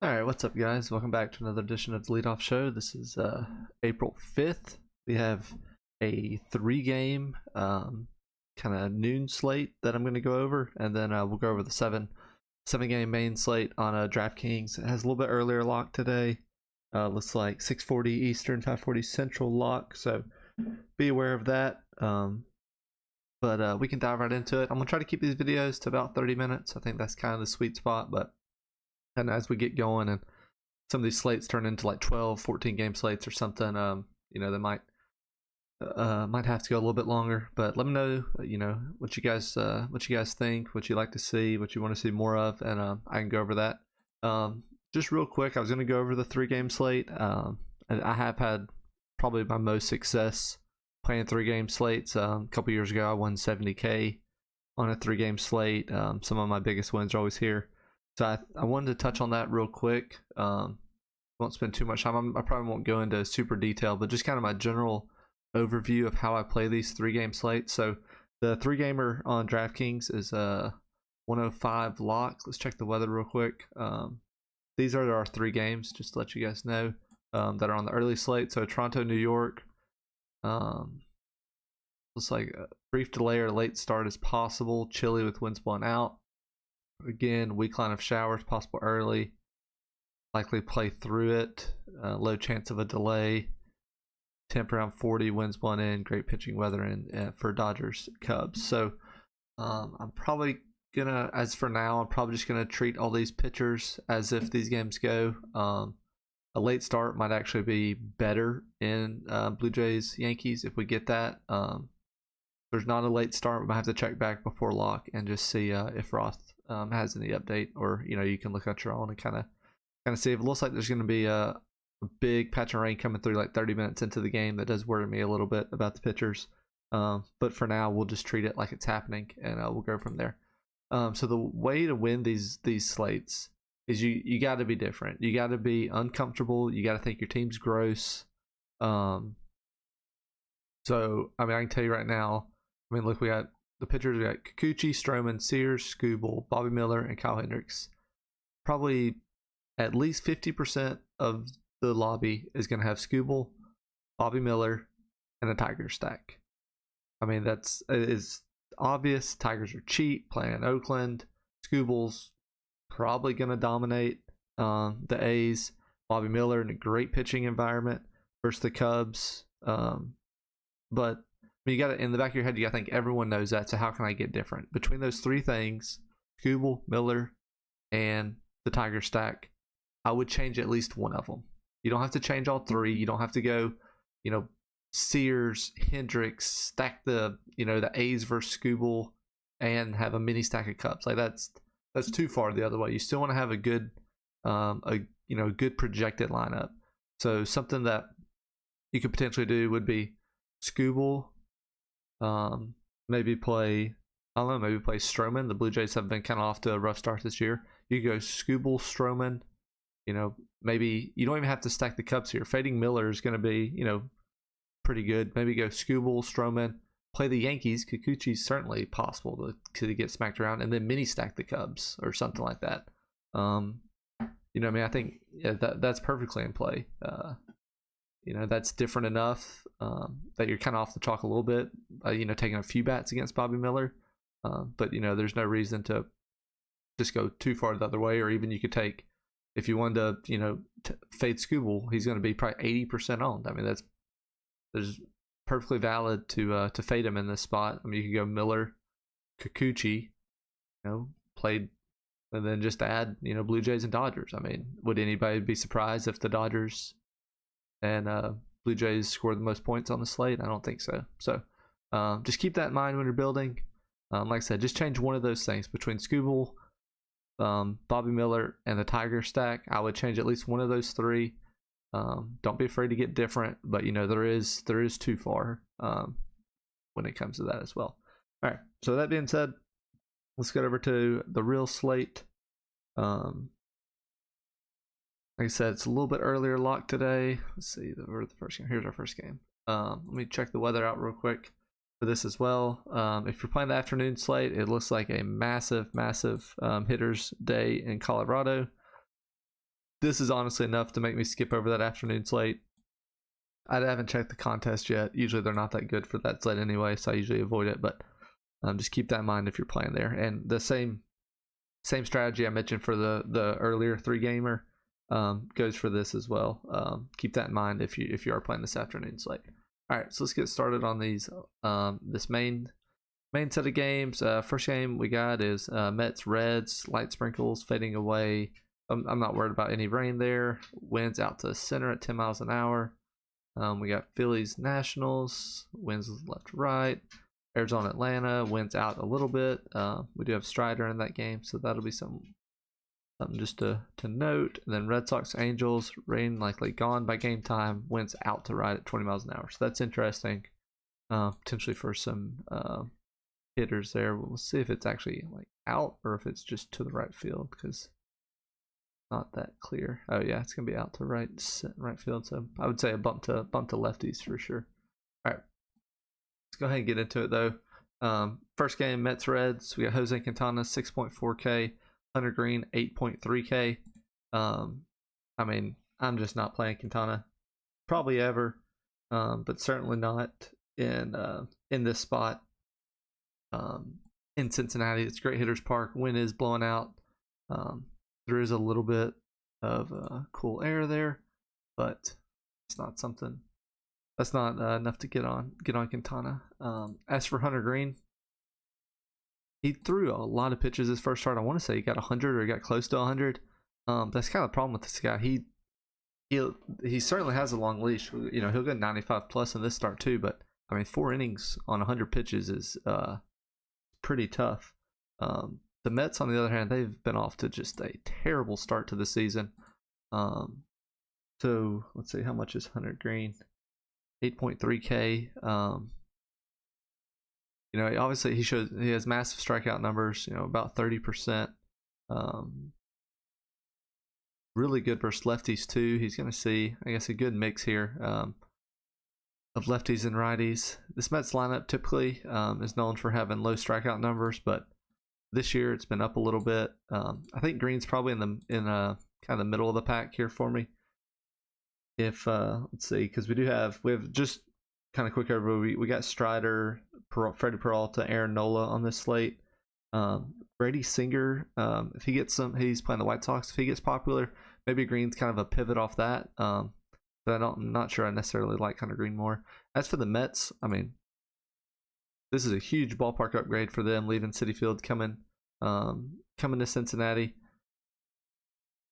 Alright, what's up guys? Welcome back to another edition of the Leadoff Show. This is April 5th. We have a 3-game kind of noon slate that I'm going to go over, and then we'll go over the 7-game main slate on Draftkings. It has a little bit earlier lock today. Looks like 6:40 Eastern, 5:40 Central lock, so be aware of that. But we can dive right into it. I'm going to try to keep these videos to about 30 minutes. I think that's kind of the sweet spot, and as we get going and some of these slates turn into like 12-14 game slates or something, you know, they might have to go a little bit longer. But let me know, you know, what you guys think, what you like to see, what you want to see more of, and I can go over that. Just real quick, I was going to go over the 3-game slate. And I have had probably my most success playing 3-game slates. A couple years ago I won 70k on a 3-game slate. Some of my biggest wins are always here. So I wanted to touch on that real quick. Won't spend too much time. I probably won't go into super detail, but just kind of my general overview of how I play these 3-game slates. So the 3-gamer on Draftkings is 105 lock. Let's check the weather real quick. These are our 3 games, just to let you guys know, that are on the early slate. So Toronto, New York. Looks like a brief delay or late start is possible. Chilly with winds blowing out. Again, weak line of showers possible early. Likely play through it. Low chance of a delay. Temp around 40. Winds blowing in. Great pitching weather in for Dodgers Cubs. So I'm probably gonna, as for now, I'm probably just gonna treat all these pitchers as if these games go. A late start might actually be better in Blue Jays Yankees if we get that. There's not a late start. We might have to check back before lock and just see if Roth has any update, or you know, you can look at your own and kind of see. If it looks like there's going to be a big patch of rain coming through like 30 minutes into the game, that does worry me a little bit about the pitchers. But for now, we'll just treat it like it's happening, and we'll go from there. So the way to win these slates is you got to be different. You got to be uncomfortable. You got to think your team's gross. So I mean, I can tell you right now. I mean, look, we got the pitchers. We got Kikuchi, Stroman, Sears, Skubal, Bobby Miller, and Kyle Hendricks. Probably at least 50% of the lobby is going to have Skubal, Bobby Miller, and a Tiger stack. I mean, it is obvious. Tigers are cheap, playing in Oakland. Skubal's probably going to dominate the A's. Bobby Miller in a great pitching environment versus the Cubs. But you got to, in the back of your head, you got to think everyone knows that. So how can I get different between those 3 things? Skubal, Miller, and the Tiger stack. I would change at least one of them. You don't have to change all 3. You don't have to go, you know, Sears, Hendricks, stack the A's versus Skubal, and have a mini stack of Cubs. Like that's too far the other way. You still want to have a good, good projected lineup. So something that you could potentially do would be Skubal. Maybe play Stroman. The Blue Jays have been kind of off to a rough start this year. You go Skubal, Stroman. You know, maybe you don't even have to stack the Cubs here. Fading Miller is going to be, you know, pretty good. Maybe go Skubal, Stroman. Play the Yankees. Kikuchi's certainly possible to get smacked around, and then mini stack the Cubs or something like that. You know, I mean, I think that's perfectly in play. You know, that's different enough that you're kind of off the chalk a little bit, you know, taking a few bats against Bobby Miller. But, you know, there's no reason to just go too far the other way. Or even you could take, if you wanted to, you know, fade Skubal, he's going to be probably 80% owned. I mean, there's perfectly valid to fade him in this spot. I mean, you could go Miller, Kikuchi, you know, played, and then just add, you know, Blue Jays and Dodgers. I mean, would anybody be surprised if the Dodgers and Blue Jays score the most points on the slate? I don't think so. So just keep that in mind when you're building. Like I said, just change one of those things between Skubal, Bobby Miller, and the Tiger stack. I would change at least one of those 3. Don't be afraid to get different, but you know, there is too far when it comes to that as well. All right. So that being said, let's get over to the real slate. Like I said, it's a little bit earlier lock today. Let's see, the first game. Here's our first game. Let me check the weather out real quick for this as well. If you're playing the afternoon slate, it looks like a massive hitters day in Colorado. this is honestly enough to make me skip over that afternoon slate. I haven't checked the contest yet. Usually they're not that good for that slate anyway, so I usually avoid it. But just keep that in mind if you're playing there. And the same strategy I mentioned for the earlier 3-gamer goes for this as well. Keep that in mind if you are playing this afternoon slate. All right, so let's get started on these. This main set of games. First game we got is Mets Reds. Light sprinkles fading away. I'm not worried about any rain there. Winds out to center at 10 miles an hour. We got Phillies Nationals. Winds left to right. Arizona Atlanta. Winds out a little bit. We do have Strider in that game, so that'll be something just to note. And then Red Sox Angels. Rain likely gone by game time. Winds out to right at 20 miles an hour. So that's interesting. Potentially for some hitters there. We'll see if it's actually like out or if it's just to the right field, because not that clear. Oh yeah, it's gonna be out to right field. So I would say a bump to lefties for sure. All right, let's go ahead and get into it though. First game, Mets Reds. We got Jose Quintana 6.4K, Hunter Green 8.3K. I mean, I'm just not playing Quintana probably ever, but certainly not in this spot. In Cincinnati, it's great hitters park. Wind is blowing out. There is a little bit of cool air there, but it's not something that's not enough to get on Quintana. As for Hunter Green, he threw a lot of pitches his first start. I want to say he got 100 or he got close to 100. That's kind of the problem with this guy. He certainly has a long leash. You know, he'll get 95 plus in this start too. But I mean, 4 innings on 100 pitches is pretty tough. The Mets, on the other hand, they've been off to just a terrible start to the season. So let's see, how much is Hunter Green? 8.3K. You know, obviously he has massive strikeout numbers. You know, about 30%. Really good versus lefties too. He's going to see, I guess, a good mix here of lefties and righties. This Mets lineup typically is known for having low strikeout numbers, but this year it's been up a little bit. I think Green's probably in kind of the middle of the pack here for me. If let's see, because we have just kind of quick overview. We got Strider, Freddie Peralta, Aaron Nola on this slate. Brady Singer, if he gets he's playing the White Sox. If he gets popular, maybe Green's kind of a pivot off that. But I'm not sure I necessarily like Hunter Green more. As for the Mets, I mean, this is a huge ballpark upgrade for them, leaving Citi Field, coming to Cincinnati.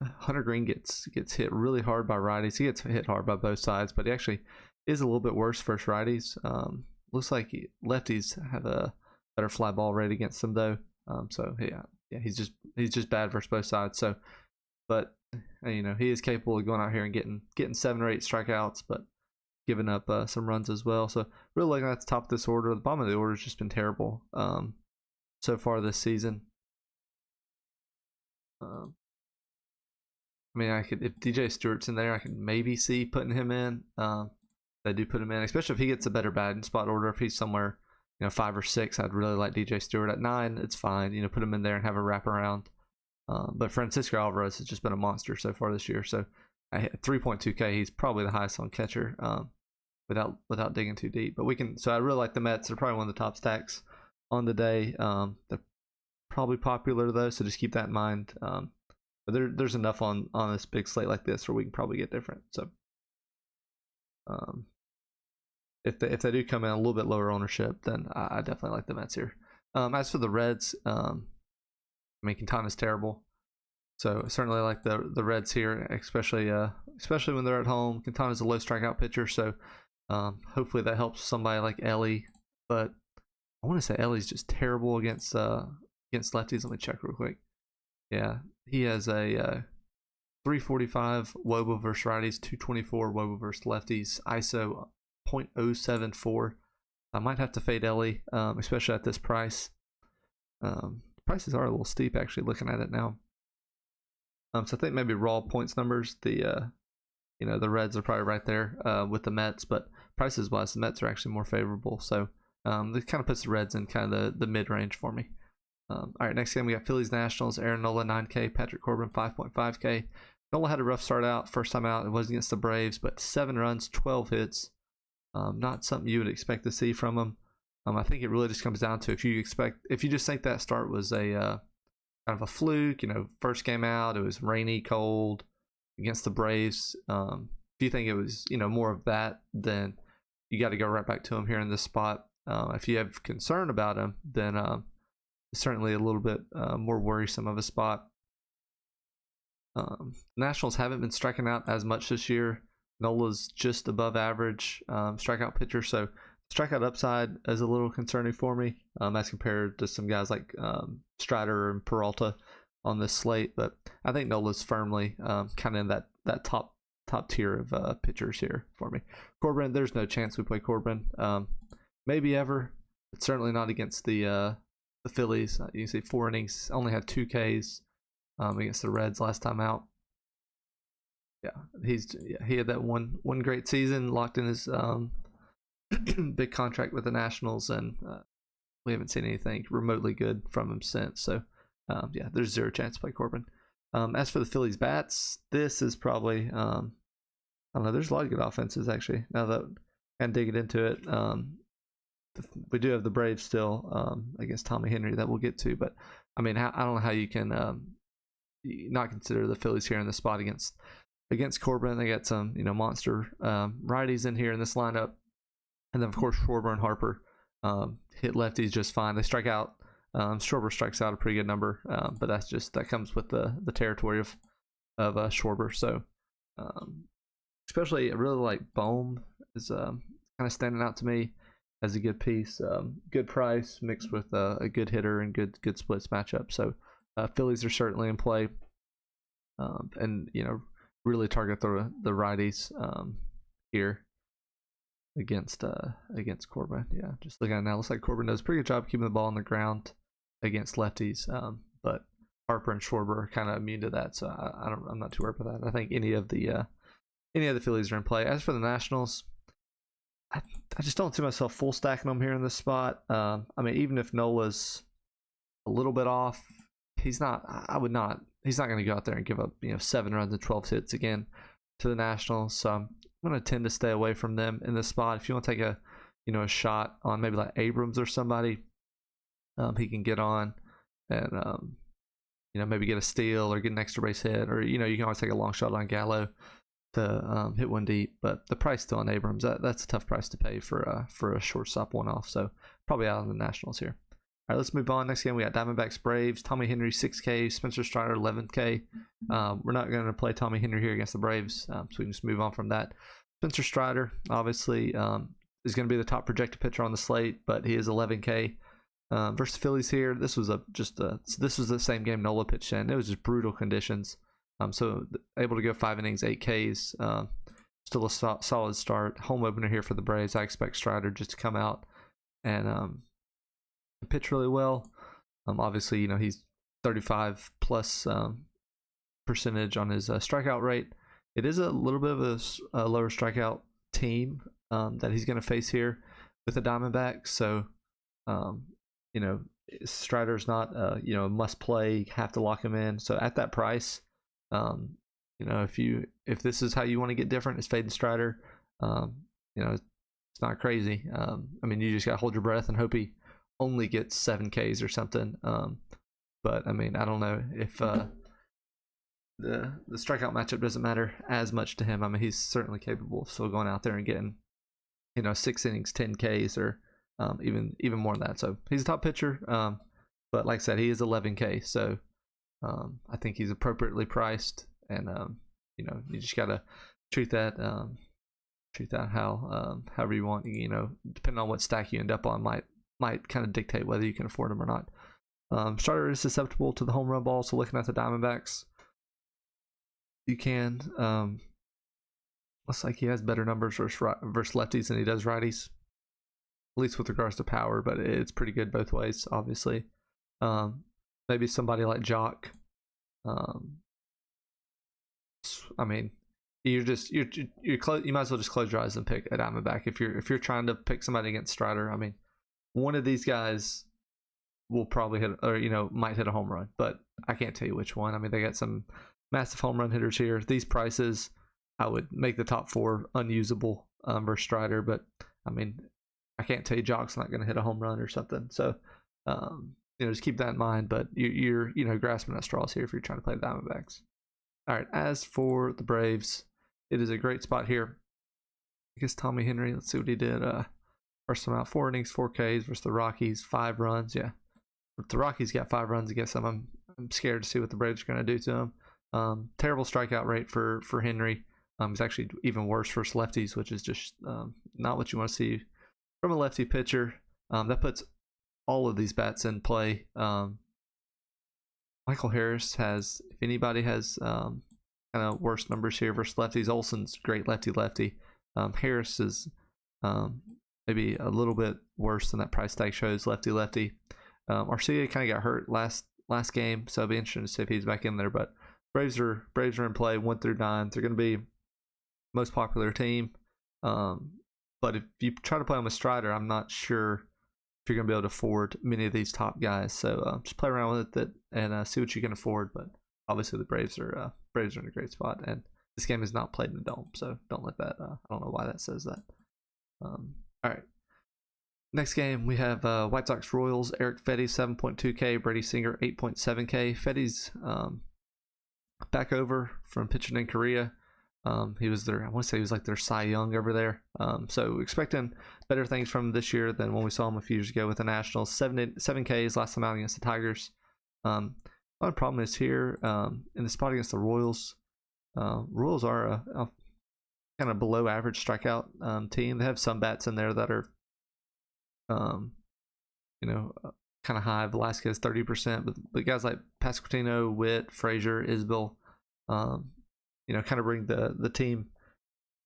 Hunter Green gets hit really hard by righties. He gets hit hard by both sides, but he actually is a little bit worse versus righties. Looks like lefties have a better fly ball rate against them though. So yeah, he's just bad versus both sides. So, but you know, he is capable of going out here and getting 7 or 8 strikeouts, but giving up some runs as well. So really looking at the top of this order. The bottom of the order has just been terrible so far this season. I mean, if DJ Stewart's in there, I can maybe see putting him in. They do put him in, especially if he gets a better batting spot order. If he's somewhere, you know, 5 or 6, I'd really like DJ Stewart. At 9, it's fine. You know, put him in there and have a wraparound. But Francisco Alvarez has just been a monster so far this year. So at 3.2K, he's probably the highest on catcher. Without digging too deep, but we can. So I really like the Mets. They're probably one of the top stacks on the day. They're probably popular though, so just keep that in mind. But there's enough on this big slate like this where we can probably get different. So if they do come in a little bit lower ownership, then I definitely like the Mets here. As for the Reds, I mean, Quintana's terrible. So I certainly like the Reds here, especially when they're at home. Quintana's a low strikeout pitcher, so hopefully that helps somebody like Ellie. But I want to say Ellie's just terrible against lefties. Let me check real quick. Yeah, he has a 345 WOBA versus righties, 224 WOBA versus lefties, ISO 0.074. I might have to fade Ellie, especially at this price. Prices are a little steep actually looking at it now. So I think maybe raw points numbers, the Reds are probably right there with the Mets, but prices wise, the Mets are actually more favorable. So it kind of puts the Reds in kind of the mid range for me. All right, next game we got Phillies Nationals. Aaron Nola 9K, Patrick Corbin 5.5K. Nola had a rough start out, first time out. It was against the Braves, but 7 runs, 12 hits. Not something you would expect to see from him. I think it really just comes down to if you just think that start was a kind of a fluke, first game out, it was rainy, cold against the Braves. If you think it was, more of that, then you got to go right back to him here in this spot. If you have concern about him, then it's certainly a little bit more worrisome of a spot. Nationals haven't been striking out as much this year. Nola's just above average strikeout pitcher, so strikeout upside is a little concerning for me as compared to some guys like Strider and Peralta on this slate. But I think Nola's firmly kind of in that top tier of pitchers here for me. Corbin, there's no chance we play Corbin. Maybe ever, but certainly not against the Phillies. You can see 4 innings, only had 2 Ks against the Reds last time out. Yeah, he had that one great season, locked in his big contract with the Nationals, and we haven't seen anything remotely good from him since. So yeah, there's 0 chance to play Corbin. As for the Phillies bats, this is probably I don't know, there's a lot of good offenses actually, now that I can dig it into it. We do have the Braves still against Tommy Henry that we'll get to, but I mean, I don't know how you can not consider the Phillies here in the spot against Corbin. They got some monster righties in here in this lineup, and then of course Schwarber and Harper hit lefties just fine. They strike out. Schwarber strikes out a pretty good number, but that comes with the territory of Schwarber. So especially I really like Bohm is kind of standing out to me as a good piece, good price mixed with a good hitter and good splits matchup. So Phillies are certainly in play, and really target the righties here against Corbin. Yeah, just looking at it now, looks like Corbin does a pretty good job keeping the ball on the ground against lefties, but Harper and Schwarber are kind of immune to that, so I'm not too worried about that. I think any of the Phillies are in play. As for the Nationals, I just don't see myself full stacking them here in this spot. I mean, even if Nola's a little bit off, he's not going to go out there and give up 7 runs and 12 hits again to the Nationals. So I'm going to tend to stay away from them in this spot. If you want to take a shot on maybe like Abrams or somebody, he can get on and maybe get a steal or get an extra base hit, or you can always take a long shot on Gallo to hit one deep. But the price still on Abrams, that's a tough price to pay for a shortstop one-off. So probably out on the Nationals here. All right, let's move on. Next game, we got Diamondbacks Braves. Tommy Henry 6K, Spencer Strider 11K. We're not going to play Tommy Henry here against the Braves, so we can just move on from that. Spencer Strider obviously is going to be the top projected pitcher on the slate, but he is 11K versus Phillies here. This was the same game Nola pitched in. It was just brutal conditions. So able to go 5 innings, 8 Ks. Still a solid start. Home opener here for the Braves. I expect Strider just to come out and pitch really well. Obviously, he's 35 plus percentage on his strikeout rate. It is a little bit of a lower strikeout team that he's going to face here with the Diamondbacks. So, Strider's not a must play, have to lock him in. So at that price, if this is how you want to get different, is fading Strider. It's not crazy. I mean, you just got to hold your breath and hope he only gets 7 Ks or something. But I mean, I don't know if the strikeout matchup doesn't matter as much to him. I mean, he's certainly capable of still going out there and getting 6 innings, 10 Ks, or even more than that. So he's a top pitcher. But like I said, he is 11K. So I think he's appropriately priced, and you just gotta treat that how however you want. Depending on what stack you end up on, might kind of dictate whether you can afford him or not. Strider is susceptible to the home run ball, so looking at the Diamondbacks, you can. Looks like he has better numbers versus lefties than he does righties, at least with regards to power, but it's pretty good both ways, obviously. Maybe somebody like Jock. I mean, you might as well just close your eyes and pick a Diamondback if you're trying to pick somebody against Strider. I mean, one of these guys will probably hit, or might hit a home run, but I can't tell you which one. I mean, they got some massive home run hitters here. These prices, I would make the top 4 unusable versus Strider, but I mean, I can't tell you Jock's not going to hit a home run or something. So, just keep that in mind. But you're grasping at straws here if you're trying to play the Diamondbacks. All right. As for the Braves, it is a great spot here. I guess Tommy Henry. Let's see what he did. First time out, 4 innings, 4 Ks versus the Rockies, 5 runs. Yeah, if the Rockies got 5 runs against them, I'm scared to see what the Braves are going to do to them. Terrible strikeout rate for Henry. It's actually even worse for lefties, which is just not what you want to see from a lefty pitcher. That puts all of these bats in play. Michael Harris has, if anybody has kind of worse numbers here versus lefties, Olsen's great lefty. Harris is maybe a little bit worse than that price tag shows, lefty. Arcia kind of got hurt last game, so it'll be interesting to see if he's back in there. But Braves are in play 1 through 9. They're going to be most popular team. But if you try to play them with Strider, I'm not sure if you're going to be able to afford many of these top guys. So just play around with it and see what you can afford. But obviously the Braves are in a great spot, and this game is not played in the dome, so don't let that. I don't know why that says that. All right. Next game we have White Sox Royals. Eric Fedde 7.2K, Brady Singer 8.7K. Fedde's back over from pitching in Korea. He was I want to say he was like their Cy Young over there. So expecting better things from him this year than when we saw him a few years ago with the Nationals. 7Ks last time out against the Tigers. One problem is here in the spot against the Royals. Royals are a kind of below average strikeout team. They have some bats in there that are, kind of high. Velasquez 30%, but guys like Pasquantino, Witt, Frazier, Isbell, kind of bring the team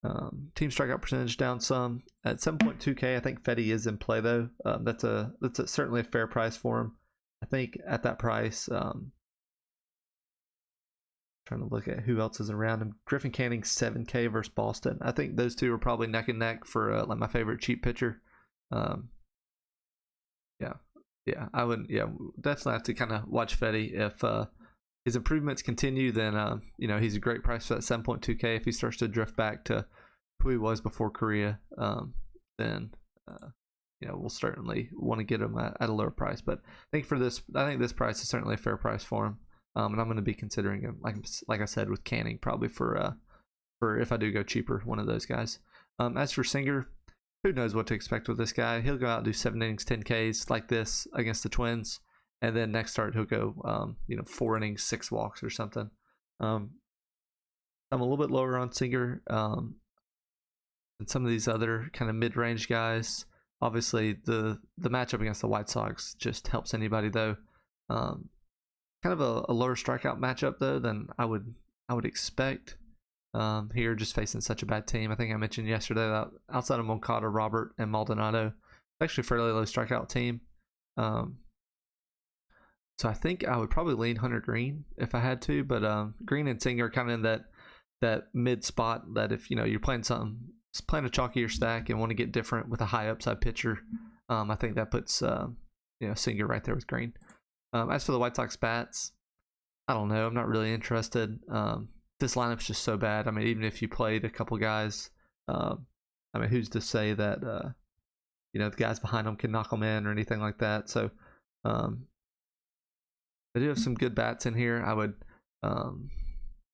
strikeout percentage down some. At 7.2K, I think Fedde is in play though. That's certainly a fair price for him. I think at that price, trying to look at who else is around him. Griffin Canning 7K versus Boston. I think those two are probably neck and neck for like my favorite cheap pitcher. I would definitely have to kind of watch Fedde. If his improvements continue, then he's a great price for that 7.2K. If he starts to drift back to who he was before Korea, then we'll certainly want to get him at a lower price. But I think this price is certainly a fair price for him. And I'm going to be considering him, like I said, with Canning probably for if I do go cheaper, one of those guys. As for Singer, who knows what to expect with this guy? He'll go out and do 7 innings, 10 Ks like this against the Twins, and then next start he'll go 4 innings, 6 walks or something. I'm a little bit lower on Singer than some of these other kind of mid-range guys. Obviously, the matchup against the White Sox just helps anybody though. Kind of a lower strikeout matchup though than I would expect here, just facing such a bad team. I think I mentioned yesterday that outside of Moncada, Robert, and Maldonado, it's actually a fairly low strikeout team. So I think I would probably lean Hunter Green if I had to, but Green and Singer are kind of in that mid spot that if you're playing a chalkier stack and want to get different with a high upside pitcher, I think that puts Singer right there with Green. As for the White Sox bats, I don't know. I'm not really interested. This lineup's just so bad. I mean, even if you played a couple guys, who's to say that the guys behind them can knock them in or anything like that? So they do have some good bats in here. I would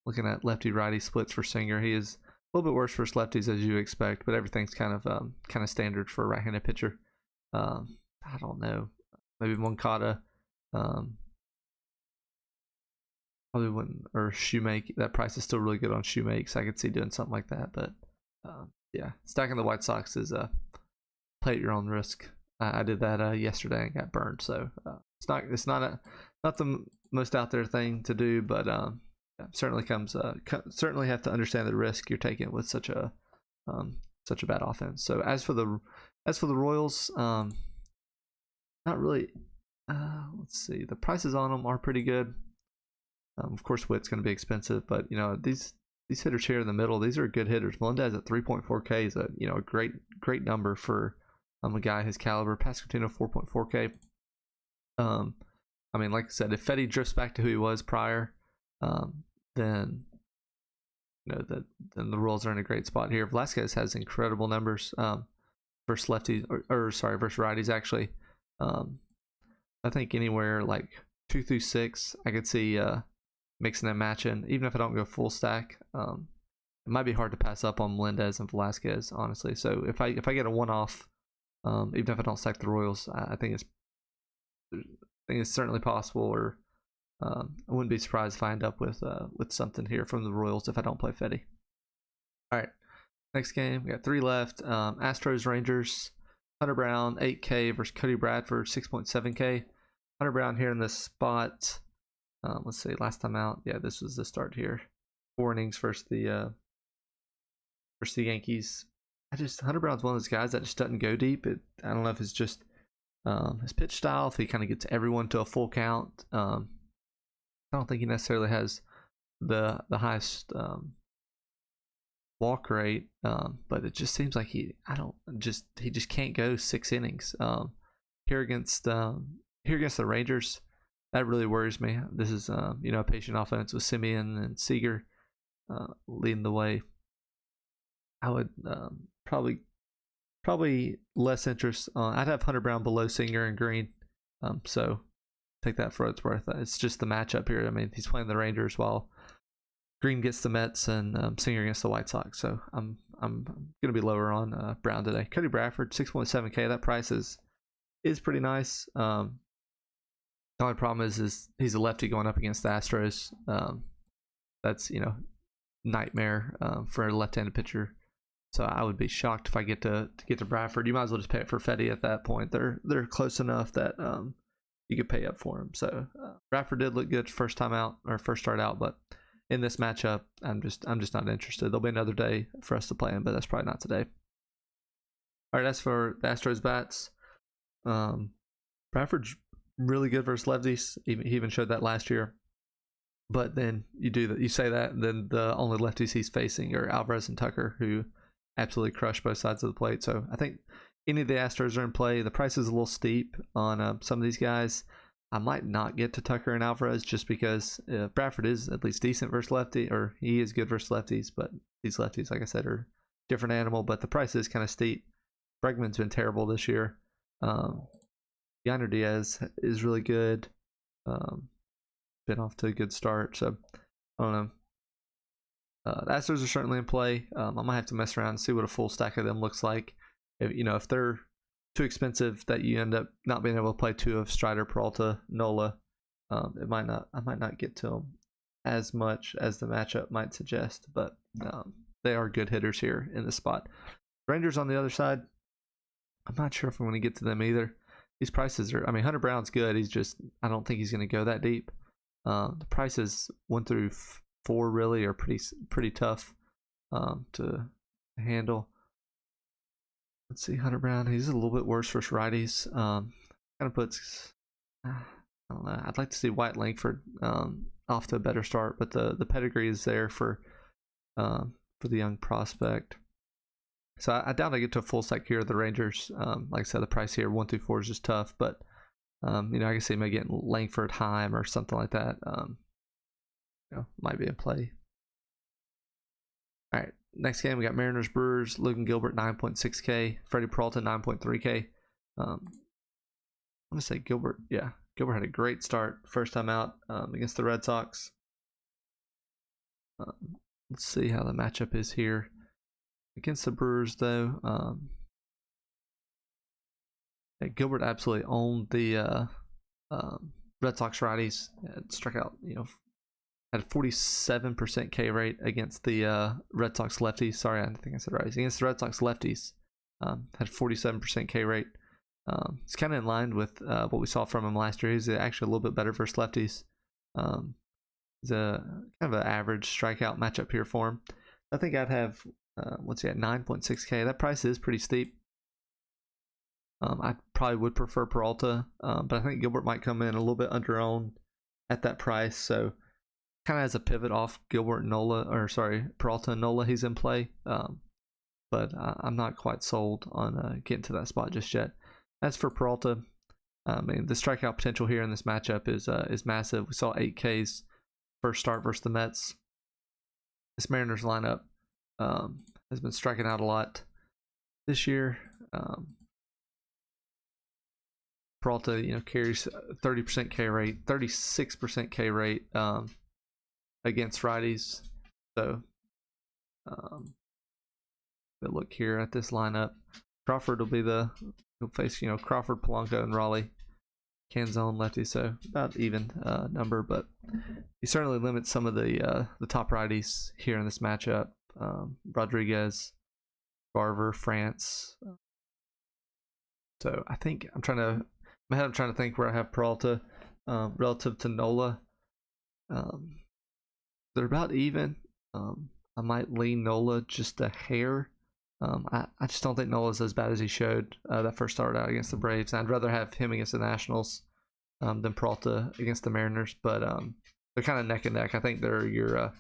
looking at lefty righty splits for Singer. He is a little bit worse versus lefties as you expect, but everything's kind of standard for a right-handed pitcher. I don't know. Maybe Moncada. Probably wouldn't, or Shoemake. That price is still really good on Shoemake, so I could see doing something like that. But stacking the White Sox is play at your own risk. I did that yesterday and got burned, so it's not the most out there thing to do, but certainly certainly have to understand the risk you're taking with such a bad offense. So as for the Royals, not really. Let's see. The prices on them are pretty good. Of course, Witt's going to be expensive, but these hitters here in the middle, these are good hitters. Melendez at 3.4K is a great number for a guy his caliber. Pasquantino 4.4K. Like I said, if Fedde drifts back to who he was prior, then then the Royals are in a great spot here. Velasquez has incredible numbers versus lefties, or sorry, versus righties actually. I think anywhere like 2 through 6, I could see mixing and matching. Even if I don't go full stack, it might be hard to pass up on Melendez and Velasquez, honestly. So if I get a one-off, even if I don't stack the Royals, I think it's certainly possible. Or I wouldn't be surprised if I end up with something here from the Royals if I don't play Fetty. All right, next game we got 3 left. Astros Rangers. Hunter Brown 8K versus Cody Bradford 6.7K. Hunter Brown here in this spot. Let's see, last time out, yeah, this was the start here. 4 innings versus the Yankees. Hunter Brown's one of those guys that just doesn't go deep. I don't know if it's just his pitch style, if he kind of gets everyone to a full count. I don't think he necessarily has the highest walk rate, but it just seems like he just can't go 6 innings. Here against the Rangers, that really worries me. This is a patient offense with Simeon and Seager leading the way. I would probably less interest. I'd have Hunter Brown below Singer and Green, so take that for what it's worth. It's just the matchup here. I mean, he's playing the Rangers while Green gets the Mets and Singer against the White Sox. So I'm gonna be lower on Brown today. Cody Bradford 6.7K. That price is pretty nice. The only problem is he's a lefty going up against the Astros. That's nightmare for a left-handed pitcher. So I would be shocked if I get to Bradford. You might as well just pay it for Fetty at that point. They're close enough that you could pay up for him. So Bradford did look good first start out, but in this matchup, I'm just not interested. There'll be another day for us to play him, but that's probably not today. All right, that's for the Astros bats. Bradford's really good versus lefties. He even showed that last year. But then you say that, and then the only lefties he's facing are Alvarez and Tucker, who absolutely crush both sides of the plate. So I think any of the Astros are in play. The price is a little steep on some of these guys. I might not get to Tucker and Alvarez just because Bradford is at least decent versus lefty, or he is good versus lefties, but these lefties, like I said, are a different animal. But the price is kind of steep. Bregman's been terrible this year. Yainer Diaz is really good. Been off to a good start, so I don't know. The Astros are certainly in play. I might have to mess around and see what a full stack of them looks like. If they're too expensive that you end up not being able to play 2 of Strider, Peralta, Nola, I might not get to them as much as the matchup might suggest, but they are good hitters here in this spot. Rangers on the other side, I'm not sure if I'm going to get to them either. These prices are, Hunter Brown's good. I don't think he's going to go that deep. The prices 1 through 4 really are pretty tough to handle. Let's see, Hunter Brown, he's a little bit worse versus righties. Kind of puts, I don't know, I'd like to see White Langford off to a better start, but the pedigree is there for the young prospect. So I doubt I get to a full stack here of the Rangers. Like I said, the price here 1 through 4 is just tough, but I can see maybe getting Langford, Heim, or something like that. Might be in play. All right, next game we got Mariners Brewers. Logan Gilbert 9.6K, Freddie Peralta 9.3K. I'm gonna say Gilbert. Yeah, Gilbert had a great start first time out against the Red Sox. Let's see how the matchup is here against the Brewers, though. Gilbert absolutely owned the Red Sox righties. Struck out, had a 47% K rate against the Red Sox lefties. Sorry, I think I said righties. Against the Red Sox lefties, had 47% K rate. It's kind of in line with what we saw from him last year. He's actually a little bit better versus lefties. He's a kind of an average strikeout matchup here for him. I think I'd have, what's he at, 9.6K. That price is pretty steep. I probably would prefer Peralta, but I think Gilbert might come in a little bit under-owned at that price. So kind of as a pivot off Gilbert and Peralta and Nola, he's in play. But I'm not quite sold on getting to that spot just yet. As for Peralta, the strikeout potential here in this matchup is massive. We saw 8Ks first start versus the Mets. this Mariners lineup has been striking out a lot this year. Peralta, carries 30% K rate, 36% K rate against righties. So, but look here at this lineup. Crawford will be he'll face Crawford, Polanco, and Raleigh. Canzone lefty, so about even number, but he certainly limits some of the top righties here in this matchup. Rodriguez, Garver, France. So I think I'm trying to think where I have Peralta relative to Nola. They're about even. I might lean Nola just a hair. I just don't think Nola's as bad as he showed that first start out against the Braves. I'd rather have him against the Nationals than Peralta against the Mariners, but they're kind of neck and neck. I think they're your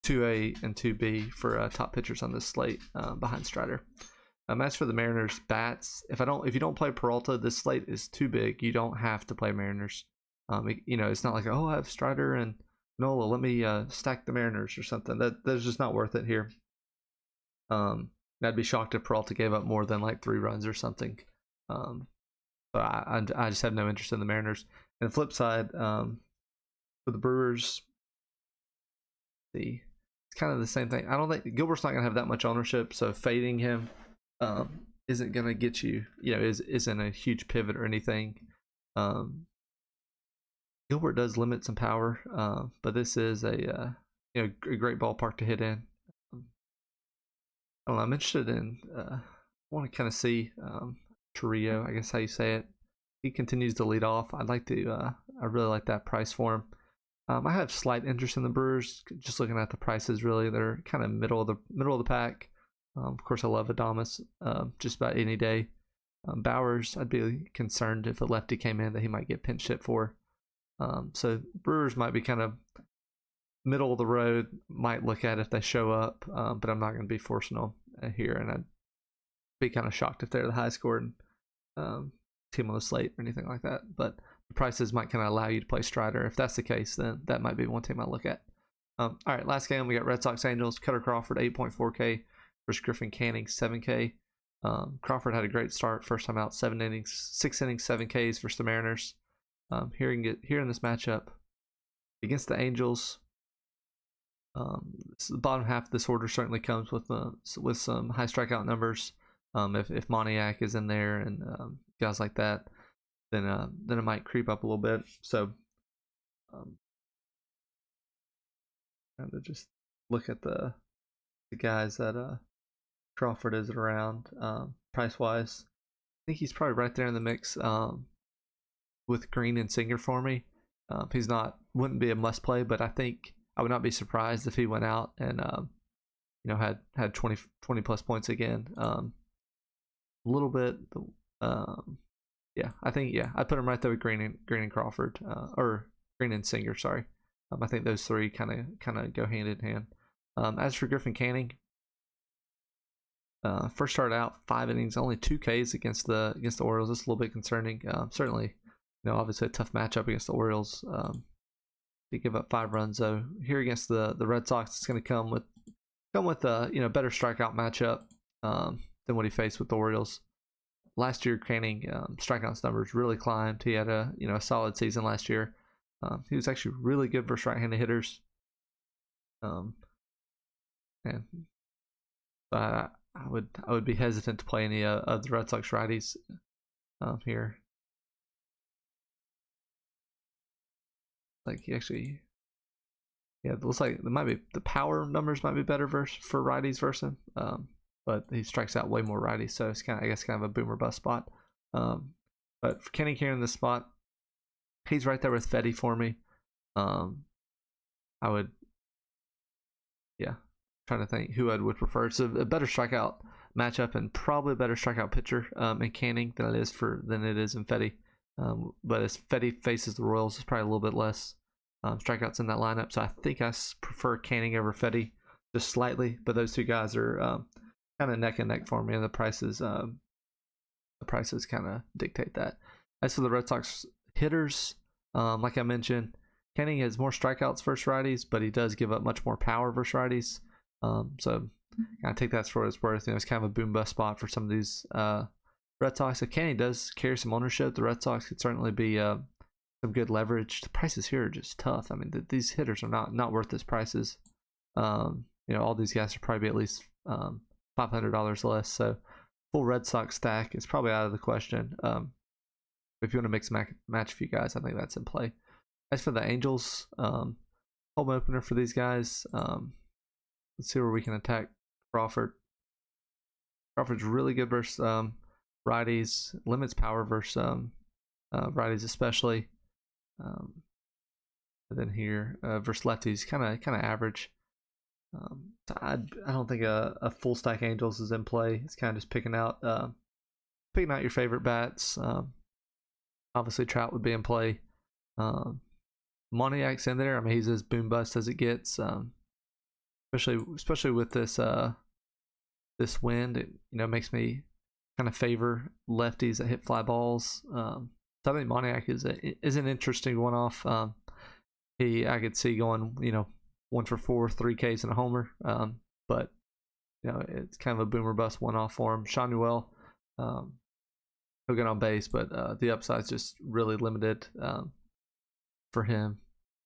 2A and 2B for top pitchers on this slate behind Strider. As for the Mariners bats, if you don't play Peralta, this slate is too big. You don't have to play Mariners. It's not like, oh, I have Strider and Nola, let me stack the Mariners or something. That's just not worth it here. I'd be shocked if Peralta gave up more than like 3 runs or something. But I just have no interest in the Mariners. And the flip side, for the Brewers, it's kind of the same thing. I don't think Gilbert's not going to have that much ownership, so fading him isn't going to get you, isn't a huge pivot or anything. Gilbert does limit some power, but this is a great ballpark to hit in. I don't know, I'm interested in, I want to kind of see Torrio, I guess how you say it. He continues to lead off. I really like that price for him. I have slight interest in the Brewers, just looking at the prices. Really, they're kind of middle of the pack. Of course, I love Adames just about any day. Bowers, I'd be concerned if a lefty came in that he might get pinch hit for. So Brewers might be kind of middle of the road. Might look at if they show up, but I'm not going to be forcing them here, and I'd be kind of shocked if they're the high scored team on the slate or anything like that. But the prices might kind of allow you to play Strider. If that's the case, then that might be one team I look at. All right, last game we got Red Sox Angels. Cutter Crawford 8.4K versus Griffin Canning 7K. Crawford had a great start first time out, 6 innings, 7 Ks versus the Mariners. Here in this matchup against the Angels. The bottom half of this order certainly comes with some high strikeout numbers. If Moniak is in there and guys like that, then it might creep up a little bit. So, kind of just look at the guys that Crawford is around price wise. I think he's probably right there in the mix with Green and Singer for me. He's wouldn't be a must play, but I think I would not be surprised if he went out and had 20 plus points again. A little bit, I think I put him right there with Green and Crawford, or Green and Singer. Sorry, I think those three kind of go hand in hand. As for Griffin Canning, first started out 5 innings, only 2 Ks against the Orioles. That's a little bit concerning. Certainly, obviously a tough matchup against the Orioles. They give up 5 runs though. Here against the Red Sox, it's going to come with a better strikeout matchup than what he faced with the Orioles. Last year, Canning strikeouts numbers really climbed. He had a solid season last year. He was actually really good versus right-handed hitters. And I would be hesitant to play any of the Red Sox righties here. Like it looks like the power numbers might be better for righties versus him. But he strikes out way more righties, so it's kind of a boomer bust spot. But for Kenny here in this spot, he's right there with Fetty for me. I would, trying to think who I would prefer. It's a better strikeout matchup and probably a better strikeout pitcher in Canning than it is in Fetty. But as Fetty faces the Royals, it's probably a little bit less strikeouts in that lineup. So I think I prefer Canning over Fetty just slightly. But those two guys are kind of neck and neck for me, and the prices kind of dictate that. As for the Red Sox hitters, like I mentioned, Canning has more strikeouts versus righties, but he does give up much more power versus righties. So I take that for what it's worth. It's kind of a boom bust spot for some of these Red Sox. If Canning does carry some ownership, the Red Sox could certainly be some good leverage. The prices here are just tough. I mean, these hitters are not worth this prices. All these guys are probably at least $500 less. So full Red Sox stack is probably out of the question. If you want to mix match a few guys, I think that's in play. As for the Angels, home opener for these guys. Let's see where we can attack Crawford. Crawford's really good versus righties. Limits power versus righties especially. And then here versus lefties, kind of average. I don't think a full stack Angels is in play. It's kind of just picking out your favorite bats. Obviously Trout would be in play. Moniak's in there. I mean, he's as boom bust as it gets. Especially with this wind, it makes me kind of favor lefties that hit fly balls. So I think Moniak is an interesting one-off. I could see going 1 for 4, 3 Ks and a homer. But it's kind of a boomer bust one-off for him. Sean Newell, he'll get on base, but the upside's just really limited for him.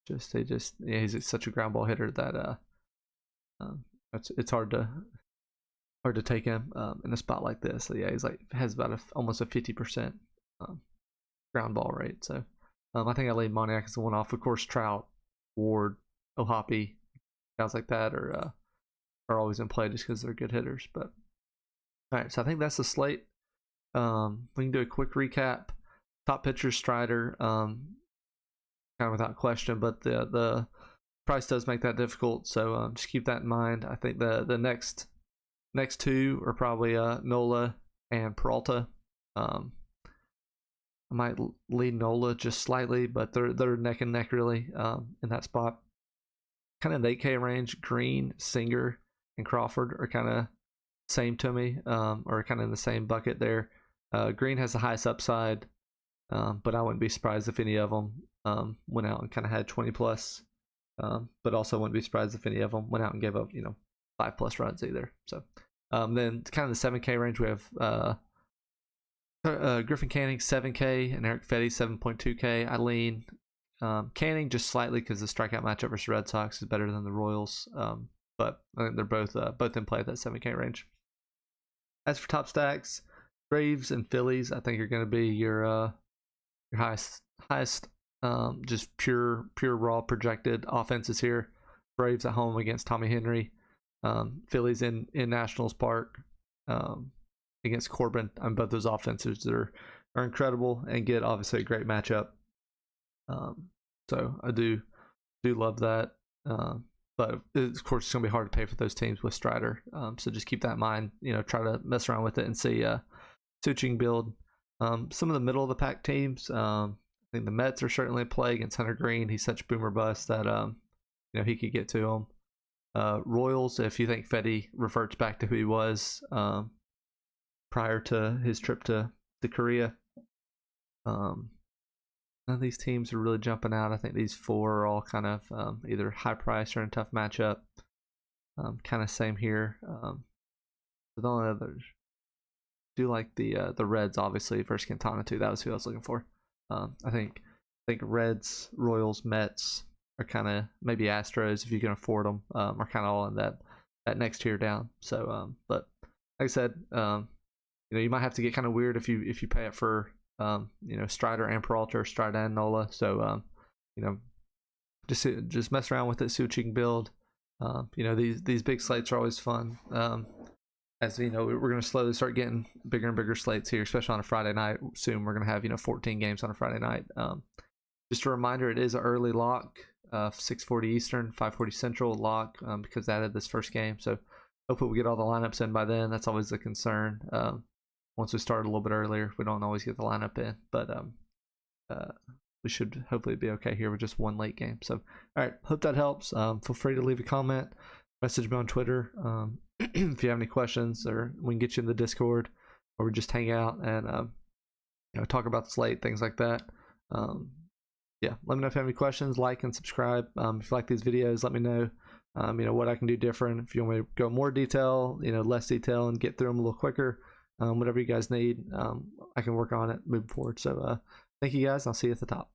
He's such a ground ball hitter that it's hard to take him in a spot like this. So he's has about almost a 50% ground ball rate. So I think I laid Moniak as the one off. Of course, Trout, Ward, Ohapi, guys like that are always in play just because they're good hitters. But all right, so I think that's the slate. We can do a quick recap. Top pitchers, Strider, kind of without question, but the price does make that difficult, so just keep that in mind. I think the next two are probably Nola and Peralta. I might lead Nola just slightly, but they're neck and neck really in that spot. Kind of the 8K range. Green, Singer, and Crawford are kind of same to me, or kind of in the same bucket there. Green has the highest upside, but I wouldn't be surprised if any of them went out and kind of had 20 plus. But also wouldn't be surprised if any of them went out and gave up 5+ runs either. So then kind of the 7K range, we have Griffin Canning 7K and Eric Fetty 7.2K. I lean Canning just slightly because the strikeout matchup versus Red Sox is better than the Royals, but I think they're both in play at that 7K range. As for top stacks, Braves and Phillies I think are going to be your highest just pure raw projected offenses here. Braves at home against Tommy Henry. Phillies in Nationals Park against Corbin. Both those offenses are incredible and get obviously a great matchup. So I do love that. But of course it's gonna be hard to pay for those teams with Strider. So just keep that in mind. Try to mess around with it and see what you can build. Some of the middle of the pack teams. I think the Mets are certainly in play against Hunter Green. He's such boomer bust that he could get to them. Royals, if you think Fetty reverts back to who he was prior to his trip to Korea. None of these teams are really jumping out. I think these four are all kind of either high price or in a tough matchup. Kind of same here. The only others do like the Reds obviously versus Quintana too. That was who I was looking for. I think Reds, Royals, Mets are kind of, maybe Astros if you can afford them, are kind of all in that next tier down. So, but like I said, you might have to get kind of weird if you pay it for Strider and Peralta, or Strider and Nola. So, just mess around with it, see what you can build. These big slates are always fun. As we're going to slowly start getting bigger and bigger slates here, especially on a Friday night. Soon we're going to have 14 games on a Friday night. Just a reminder, it is an early lock, 6:40 Eastern, 5:40 Central lock, because I added this first game. So hopefully we get all the lineups in by then. That's always the concern. Once we start a little bit earlier, we don't always get the lineup in, but we should hopefully be okay here with just one late game. So, all right, hope that helps. Feel free to leave a comment, message me on Twitter if you have any questions, or we can get you in the Discord, or we just hang out and talk about the slate, things like that. yeah, let me know if you have any questions. Like and subscribe. If you like these videos, let me know. What I can do different. If you want me to go more detail, less detail, and get through them a little quicker. Whatever you guys need, I can work on it moving forward. So thank you guys. I'll see you at the top.